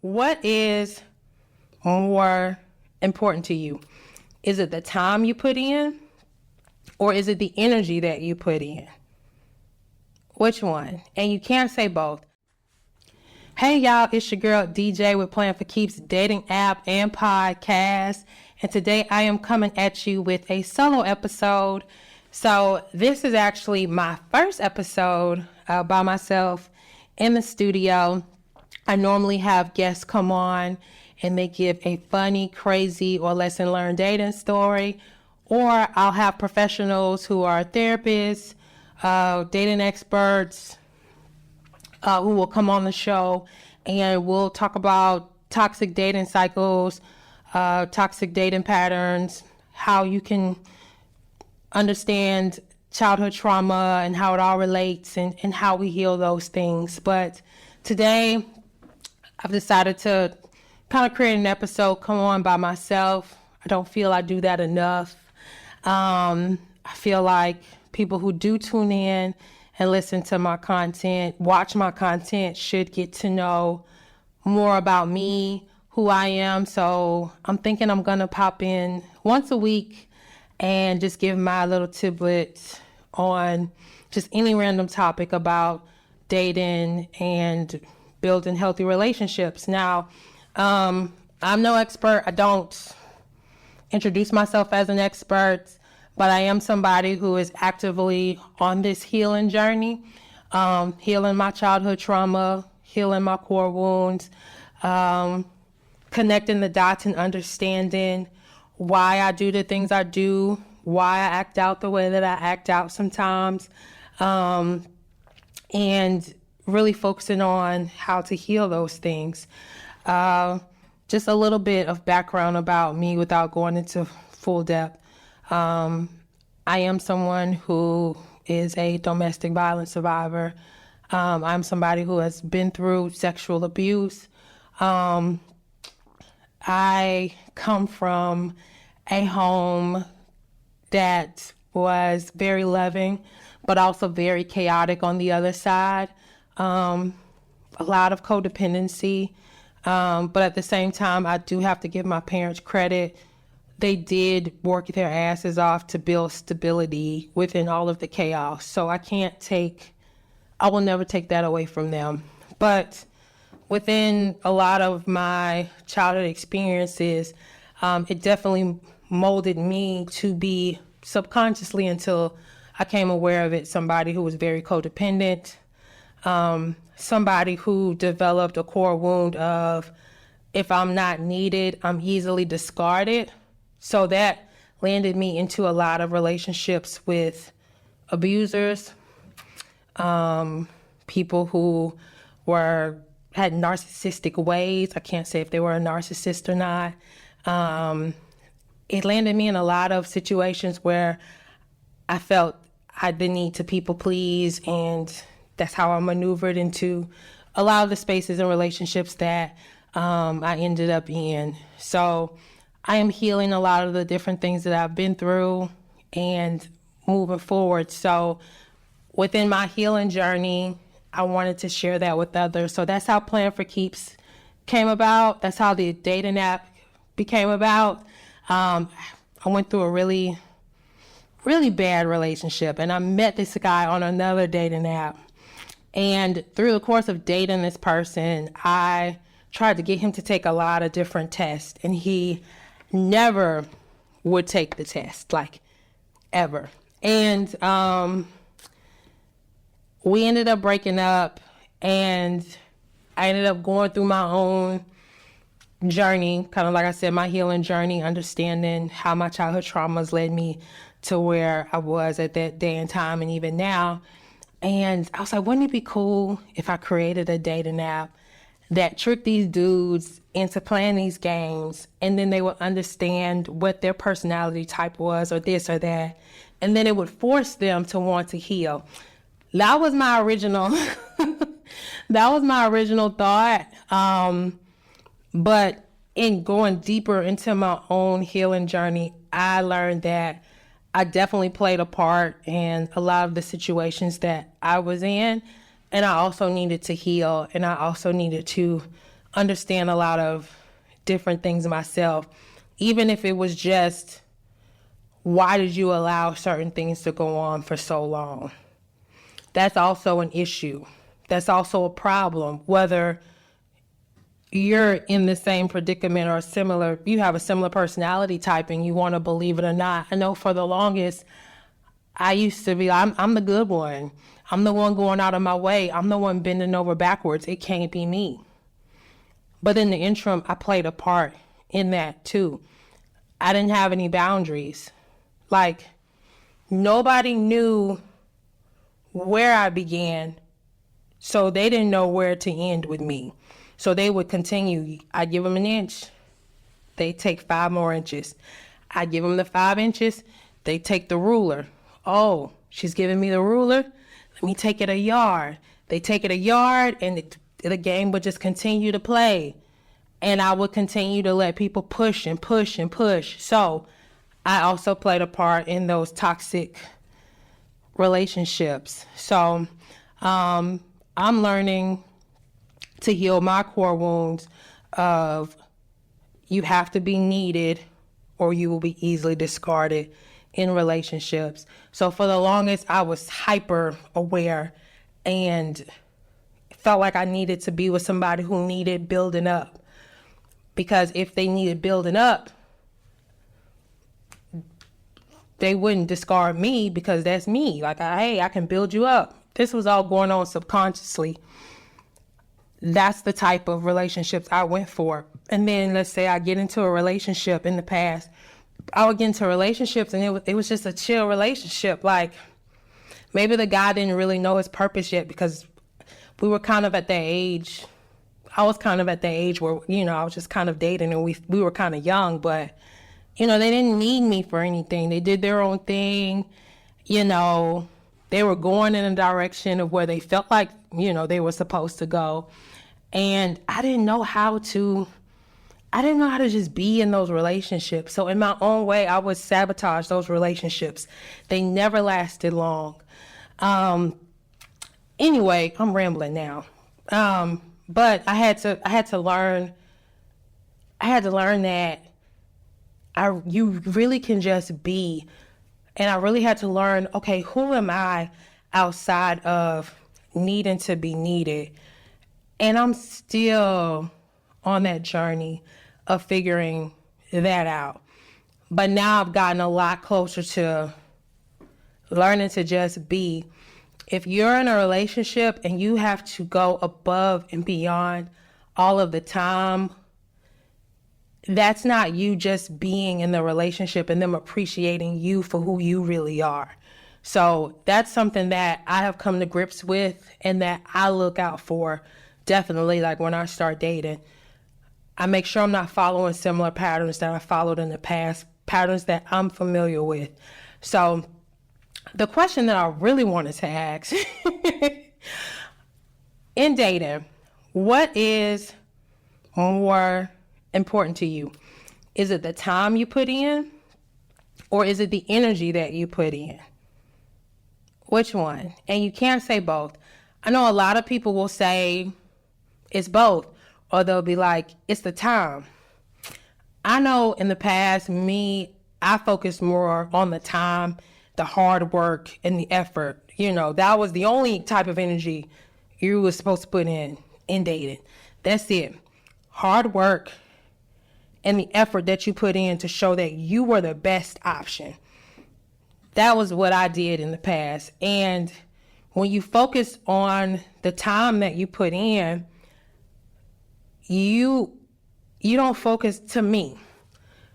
What is more important to you? Is it the time you put in, or is it the energy that you put in? Which one? And you can't say both. Hey y'all, it's your girl DJ with Plan for Keeps dating app and podcast. And today I am coming at you with a solo episode. So this is actually my first episode by myself in the studio. I normally have guests come on and they give a funny, crazy, or lesson learned dating story. Or I'll have professionals who are therapists, dating experts, who will come on the show and we'll talk about toxic dating cycles, toxic dating patterns, how you can understand childhood trauma and how it all relates and how we heal those things. But today I've decided to kind of create an episode, come on by myself. I don't feel I do that enough. I feel like people who do tune in and listen to my content, watch my content, should get to know more about me, who I am. So I'm thinking I'm gonna pop in once a week and just give my little tidbits on just any random topic about dating and building healthy relationships. Now, I'm no expert. I don't introduce myself as an expert, but I am somebody who is actively on this healing journey, healing my childhood trauma, healing my core wounds, connecting the dots and understanding why I do the things I do, why I act out the way that I act out sometimes, and really focusing on how to heal those things. Just a little bit of background about me without going into full depth. I am someone who is a domestic violence survivor. I'm somebody who has been through sexual abuse. I come from a home that was very loving, but also very chaotic on the other side. A lot of codependency. But at the same time, I do have to give my parents credit. They did work their asses off to build stability within all of the chaos. So I will never take that away from them. But within a lot of my childhood experiences, it definitely molded me to be subconsciously, until I came aware of it, somebody who was very codependent, somebody who developed a core wound of, if I'm not needed, I'm easily discarded. So that landed me into a lot of relationships with abusers, people who had narcissistic ways. I can't say if they were a narcissist or not. It landed me in a lot of situations where I felt I had the need to people please, and that's how I maneuvered into a lot of the spaces and relationships that I ended up in. So I am healing a lot of the different things that I've been through and moving forward. So within my healing journey, I wanted to share that with others. So that's how Plan for Keeps came about. That's how the dating app became about. I went through a really, really bad relationship, and I met this guy on another dating app. And through the course of dating this person, I tried to get him to take a lot of different tests, and he never would take the test, like ever. And we ended up breaking up, and I ended up going through my own journey, kind of like I said, my healing journey, understanding how my childhood traumas led me to where I was at that day and time, and even now. And I was like, wouldn't it be cool if I created a dating app that tricked these dudes into playing these games, and then they would understand what their personality type was, or this or that, and then it would force them to want to heal. That was my original thought. But in going deeper into my own healing journey, I learned that I definitely played a part in a lot of the situations that I was in. And I also needed to heal, and I also needed to understand a lot of different things myself, even if it was just, why did you allow certain things to go on for so long? That's also an issue. That's also a problem, whether you're in the same predicament or similar, you have a similar personality type and you want to believe it or not. I know for the longest, I used to be, I'm the good one. I'm the one going out of my way. I'm the one bending over backwards. It can't be me. But in the interim, I played a part in that too. I didn't have any boundaries. Like, nobody knew where I began, so they didn't know where to end with me. So they would continue. I'd give them an inch. They take 5 more inches. I'd give them the 5 inches. They take the ruler. Oh, she's giving me the ruler. Let me take it a yard. They take it a yard, and the game would just continue to play. And I would continue to let people push and push and push. So I also played a part in those toxic relationships. So I'm learning to heal my core wounds of, you have to be needed or you will be easily discarded in relationships. So for the longest, I was hyper aware and felt like I needed to be with somebody who needed building up. Because if they needed building up, they wouldn't discard me, because that's me. Like, hey, I can build you up. This was all going on subconsciously. That's the type of relationships I went for. And then let's say I get into a relationship in the past. I would get into relationships and it was just a chill relationship. Like, maybe the guy didn't really know his purpose yet, because we were kind of at that age. I was kind of at that age where, I was just kind of dating and we were kind of young, but, they didn't need me for anything. They did their own thing. They were going in a direction of where they felt like, they were supposed to go. And I didn't know how to just be in those relationships. So in my own way, I would sabotage those relationships. They never lasted long. Anyway, I'm rambling now. But I had to learn that you really can just be. And I really had to learn, okay, who am I outside of needing to be needed? And I'm still on that journey of figuring that out. But now I've gotten a lot closer to learning to just be. If you're in a relationship and you have to go above and beyond all of the time, that's not you just being in the relationship and them appreciating you for who you really are. So that's something that I have come to grips with and that I look out for. Definitely, like when I start dating, I make sure I'm not following similar patterns that I followed in the past, patterns that I'm familiar with. So the question that I really wanted to ask in dating, what is more important to you? Is it the time you put in, or is it the energy that you put in? Which one? And you can't say both. I know a lot of people will say it's both, or they'll be like, it's the time. I know in the past, I focused more on the time, the hard work, and the effort. That was the only type of energy you were supposed to put in dating. That's it. Hard work and the effort that you put in to show that you were the best option. That was what I did in the past. And when you focus on the time that you put in, you don't focus, to me,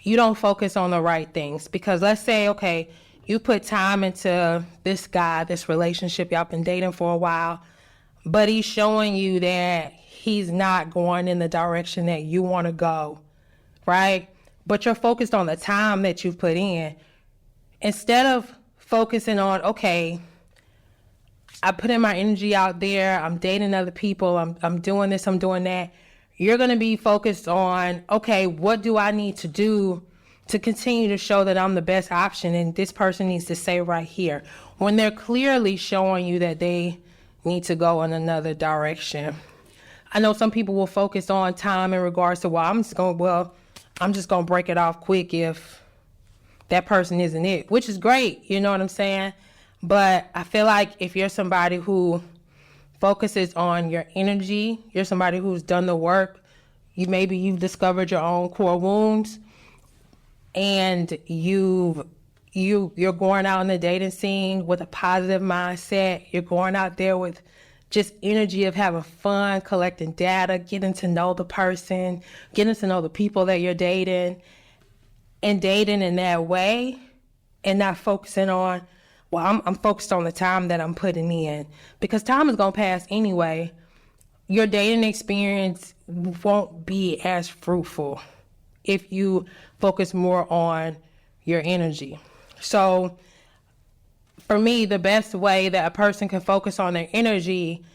you don't focus on the right things. Because let's say, okay, you put time into this guy, this relationship, y'all been dating for a while, but he's showing you that he's not going in the direction that you want to go, right? But you're focused on the time that you've put in. Instead of focusing on, okay, I put in my energy out there, I'm dating other people, I'm doing this, I'm doing that. You're going to be focused on, okay, what do I need to do to continue to show that I'm the best option and this person needs to stay right here, when they're clearly showing you that they need to go in another direction. I know some people will focus on time in regards to, I'm just going to break it off quick if that person isn't it, which is great. You know what I'm saying? But I feel like if you're somebody who focuses on your energy, you're somebody who's done the work, you've discovered your own core wounds, and you're going out in the dating scene with a positive mindset. You're going out there with just energy of having fun, collecting data, getting to know the person, getting to know the people that you're dating, and dating in that way, and not focusing on, I'm focused on the time that I'm putting in, because time is going to pass anyway. Your dating experience won't be as fruitful if you focus more on your energy. So for me, the best way that a person can focus on their energy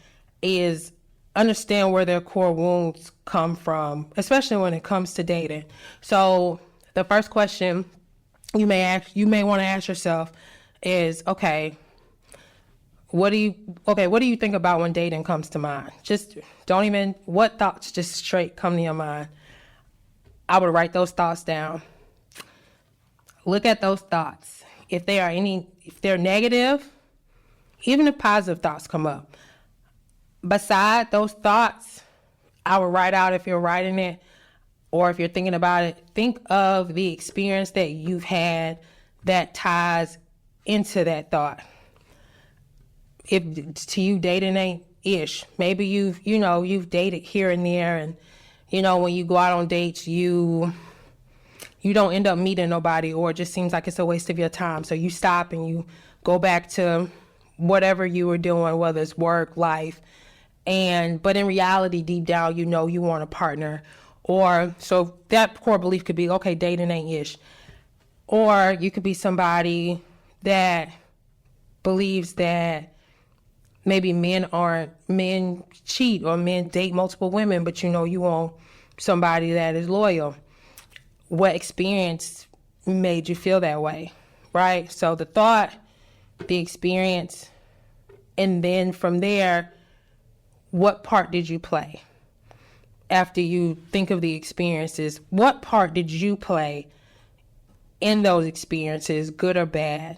is understand where their core wounds come from, especially when it comes to dating. So the first question you may want to ask yourself is, okay, what do you think about when dating comes to mind? What thoughts just straight come to your mind? I would write those thoughts down. Look at those thoughts. If they're negative, even if positive thoughts come up, beside those thoughts, I would write out, if you're writing it or if you're thinking about it, think of the experience that you've had that ties into that thought. If to you dating ain't ish, maybe you've dated here and there, and when you go out on dates, you don't end up meeting nobody, or it just seems like it's a waste of your time. So you stop and you go back to whatever you were doing, whether it's work, life, but in reality, deep down, you want a partner. Or so that core belief could be, okay, dating ain't ish. Or you could be somebody that believes that maybe men cheat or men date multiple women, but you want somebody that is loyal. What experience made you feel that way, right? So the thought, the experience, and then from there, what part did you play? After you think of the experiences, what part did you play in those experiences, good or bad?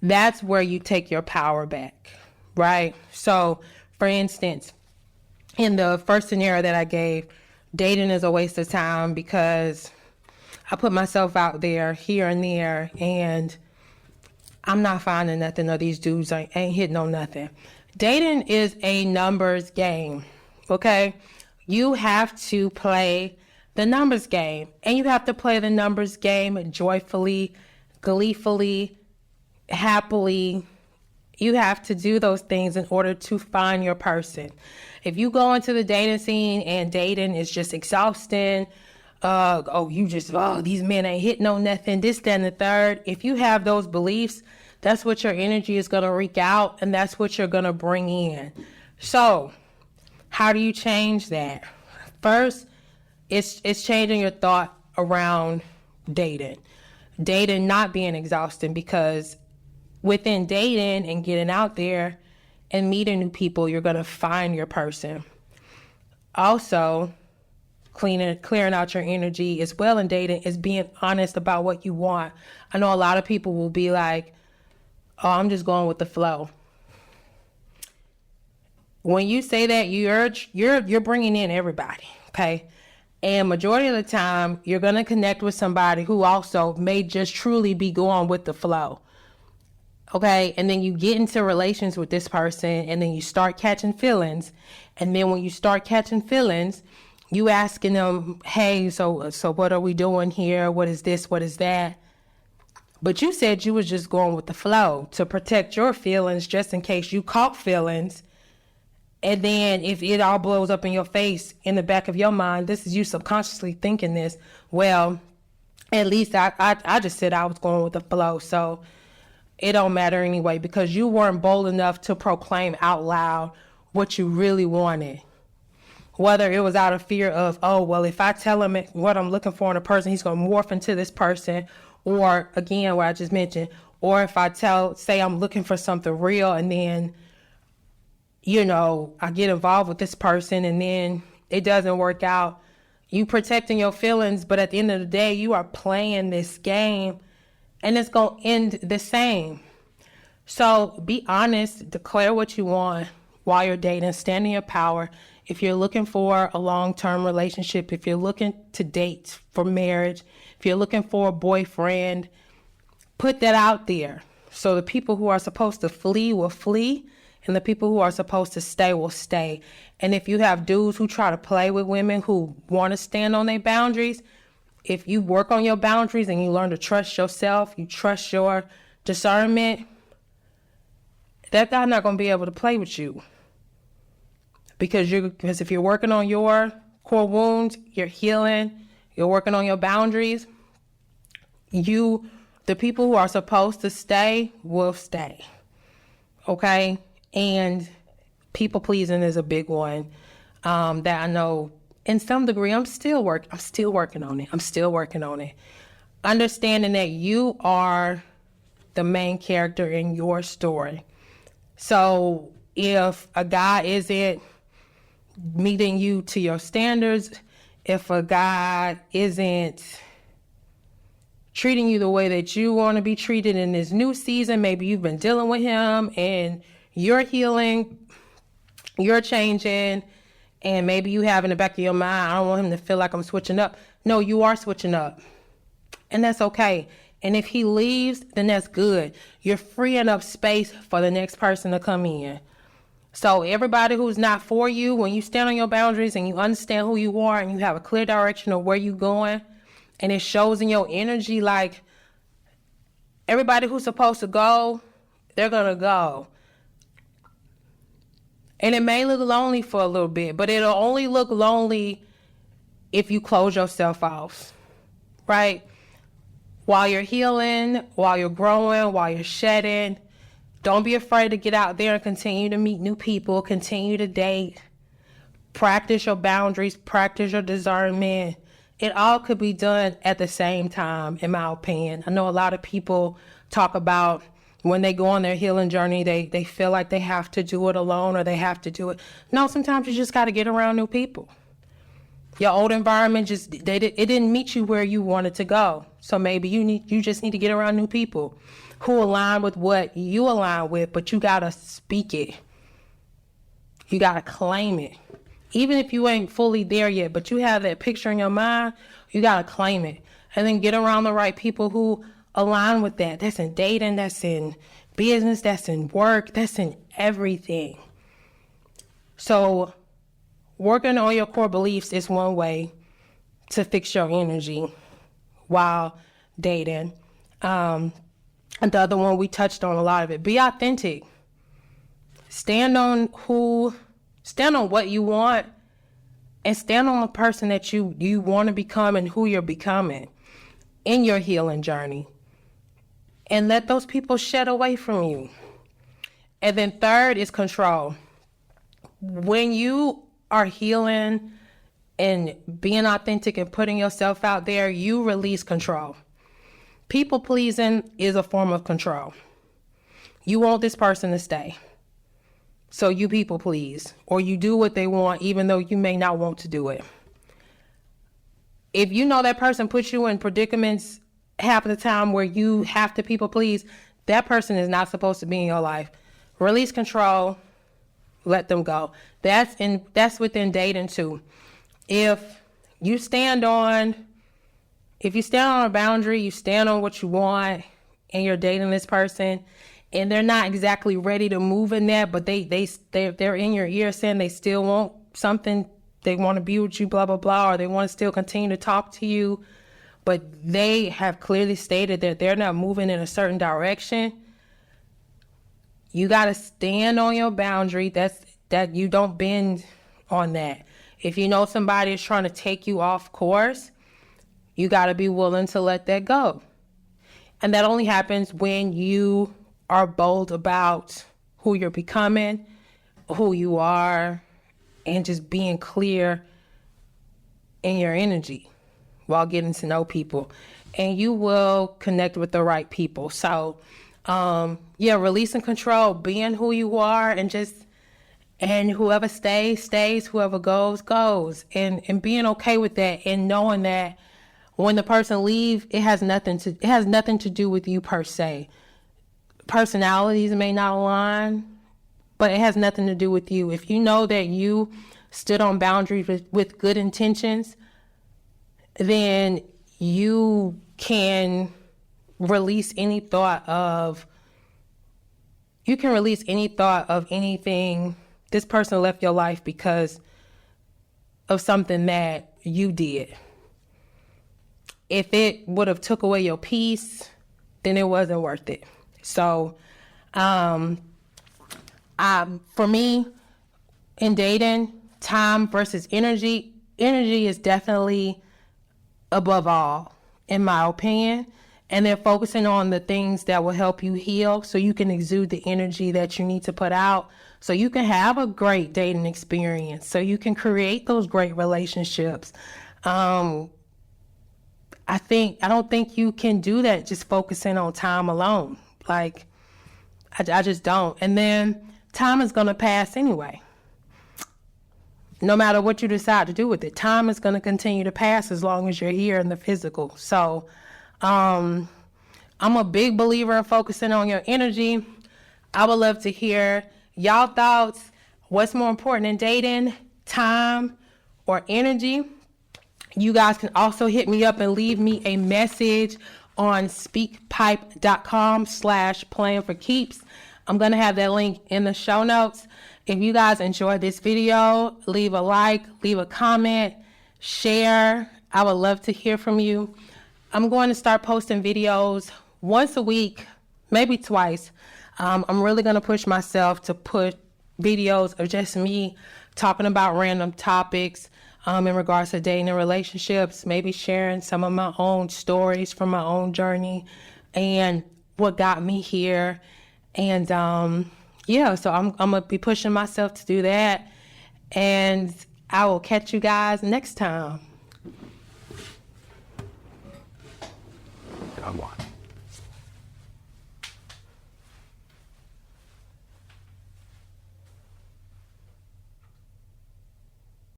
That's where you take your power back, right? So, for instance, in the first scenario that I gave, dating is a waste of time because I put myself out there here and there, and I'm not finding nothing, or these dudes ain't hitting on nothing. Dating is a numbers game, okay? You have to play the numbers game, and you have to play the numbers game joyfully, gleefully, happily. You have to do those things in order to find your person. If you go into the dating scene and dating is just exhausting, these men ain't hitting on nothing, this, that, and the third. If you have those beliefs, that's what your energy is going to wreak out, and that's what you're going to bring in. So how do you change that? First, it's changing your thought around dating. Dating not being exhausting, because within dating and getting out there and meeting new people, you're going to find your person. Also, clearing out your energy as well in dating is being honest about what you want. I know a lot of people will be like, oh, I'm just going with the flow. When you say that, you're bringing in everybody, okay? And majority of the time, you're going to connect with somebody who also may just truly be going with the flow, okay? And then you get into relations with this person, and then you start catching feelings. And then when you start catching feelings, you asking them, hey, so what are we doing here? What is this? What is that? But you said you was just going with the flow to protect your feelings, just in case you caught feelings. And then if it all blows up in your face, in the back of your mind, this is you subconsciously thinking this, well, at least I just said I was going with the flow, so it don't matter anyway, because you weren't bold enough to proclaim out loud what you really wanted. Whether it was out of fear of, oh, well, if I tell him what I'm looking for in a person, he's going to morph into this person. Or again, what I just mentioned, or if I say I'm looking for something real, and then I get involved with this person and then it doesn't work out. You protecting your feelings, but at the end of the day, you are playing this game and it's going to end the same. So be honest, declare what you want while you're dating, stand in your power. If you're looking for a long-term relationship, if you're looking to date for marriage, if you're looking for a boyfriend, put that out there. So the people who are supposed to flee will flee, and the people who are supposed to stay will stay. And if you have dudes who try to play with women who want to stand on their boundaries, if you work on your boundaries and you learn to trust yourself, you trust your discernment, that guy's not going to be able to play with you. Because if you're working on your core wounds, you're healing, you're working on your boundaries, the people who are supposed to stay will stay. Okay? And people pleasing is a big one that I know in some degree I'm still working on it. Understanding that you are the main character in your story. So if a guy isn't meeting you to your standards, if a guy isn't treating you the way that you want to be treated in this new season, maybe you've been dealing with him and you're healing, you're changing, and maybe you have in the back of your mind, I don't want him to feel like I'm switching up. No, you are switching up, and that's okay. And if he leaves, then that's good. You're freeing up space for the next person to come in. So everybody who's not for you, when you stand on your boundaries and you understand who you are and you have a clear direction of where you're going, and it shows in your energy, like everybody who's supposed to go, they're going to go. And it may look lonely for a little bit, but it'll only look lonely if you close yourself off, right? While you're healing, while you're growing, while you're shedding, don't be afraid to get out there and continue to meet new people, continue to date, practice your boundaries, practice your discernment. It all could be done at the same time, in my opinion. I know a lot of people talk about when they go on their healing journey, they feel like they have to do it alone or they have to do it. No, sometimes you just got to get around new people. Your old environment it didn't meet you where you wanted to go. So maybe you just need to get around new people who align with what you align with, but you got to speak it. You got to claim it. Even if you ain't fully there yet, but you have that picture in your mind, you got to claim it. And then get around the right people who align with that. That's in dating, that's in business, that's in work, that's in everything. So working on your core beliefs is one way to fix your energy while dating. And the other one, we touched on a lot of it. Be authentic. Stand on what you want, and stand on the person that you want to become and who you're becoming in your healing journey. And let those people shed away from you. And then third is control. When you are healing and being authentic and putting yourself out there, you release control. People pleasing is a form of control. You want this person to stay. So you people please, or you do what they want even though you may not want to do it. If you know that person puts you in predicaments half of the time where you have to people please, that person is not supposed to be in your life. Release control, let them go. That's within dating too. If you stand on a boundary, you stand on what you want, and you're dating this person, and they're not exactly ready to move in that, but they're in your ear saying they still want something, they want to be with you, blah, blah, blah, or they want to still continue to talk to you, but they have clearly stated that they're not moving in a certain direction, you got to stand on your boundary. That you don't bend on that. If you know somebody is trying to take you off course, you got to be willing to let that go. And that only happens when you are bold about who you're becoming, who you are, and just being clear in your energy while getting to know people. And you will connect with the right people. So, releasing control, being who you are, and And whoever stays, stays. Whoever goes, goes. And being okay with that, and knowing that when the person leaves, it has nothing to do with you per se. Personalities may not align, but it has nothing to do with you. If you know that you stood on boundaries with good intentions, then you can release any thought of anything. This person left your life because of something that you did. If it would have took away your peace, then it wasn't worth it. So, for me, in dating, time versus energy is definitely above all, in my opinion. And then focusing on the things that will help you heal so you can exude the energy that you need to put out, so you can have a great dating experience, so you can create those great relationships. I don't think you can do that just focusing on time alone. Like, I just don't. And then time is going to pass anyway. No matter what you decide to do with it, time is going to continue to pass as long as you're here in the physical. So, I'm a big believer in focusing on your energy. I would love to hear y'all thoughts. What's more important in dating, time or energy? You guys can also hit me up and leave me a message on speakpipe.com/playingforkeeps. I'm going to have that link in the show notes. If you guys enjoyed this video, leave a like, leave a comment, share. I would love to hear from you. I'm going to start posting videos once a week, maybe twice. I'm really going to push myself to put videos of just me talking about random topics in regards to dating and relationships, maybe sharing some of my own stories from my own journey and what got me here. And so I'm going to be pushing myself to do that. And I will catch you guys next time. Come on.